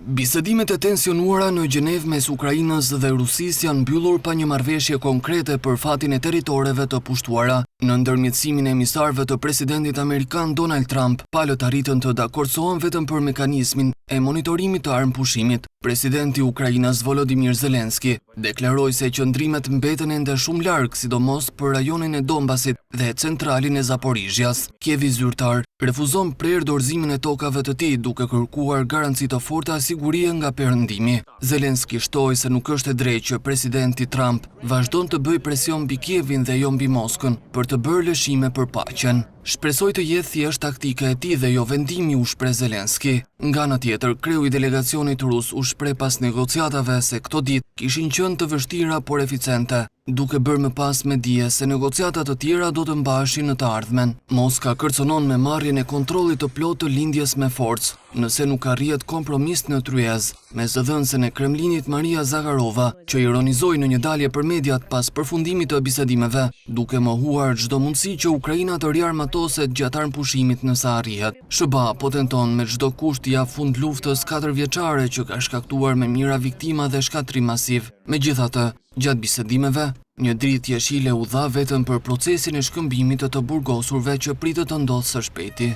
Bisedimet e tensionuara në Gjenevë mes Ukrainës dhe Rusisë janë mbyllur pa një marrëveshje konkrete për fatin e territoreve të pushtuara. Në ndërmjetësimin e emisarëve të presidentit amerikan Donald Trump, palët arritën të dakordsohen vetëm për mekanizmin e monitorimit të armëpushimit. Presidenti i Ukrainës Volodymyr Zelensky deklaroi se qëndrimet mbeten ende shumë larg, sidomos për rajonin e Donbasit dhe centralin e Zaporizhjas. Kievi zyrtar refuzon prerë dorëzimin e tokave të tij duke kërkuar garanci të forta sigurie nga perëndimi. Zelensky shtoi se nuk është e drejtë që presidenti Trump vazhdon të bëjë presion mbi Kievin dhe jo mbi Moskën për të bërë lëshime për paqen. Shpresoj të jetë thjesht taktika e tij dhe jo vendimi, u shpreh Zelensky. Nga ana tjetër, kreu i delegacionit rus u shpreh pas negociatave se këto ditë kishin qenë të vështira por eficiente, duke bërë më pas me dije se negociata të tjera do të mbaheshin në të ardhmen. Moska kërcënon me marrjen e kontrollit të plotë të lindjes me forcë, nëse nuk arrihet kompromis në Tryez, me zëdhënësen e Kremlinit Maria Zakharova, që ironizoi në një dalje për mediat pas përfundimit të bisedimeve, duke mohuar çdo mundësi që Ukraina të riarmatoset gjatë armëpushimit nëse arrihet. SBA po tenton me çdo kusht t'ia fund luftës 4 vjeçare që ka shkaktuar me mijëra viktima dhe shkatrim masiv. Megjithatë, gjatë bisedimeve, një dritë jeshile u dha vetëm për procesin e shkëmbimit të burgosurve që pritet të ndodhë së shpejti.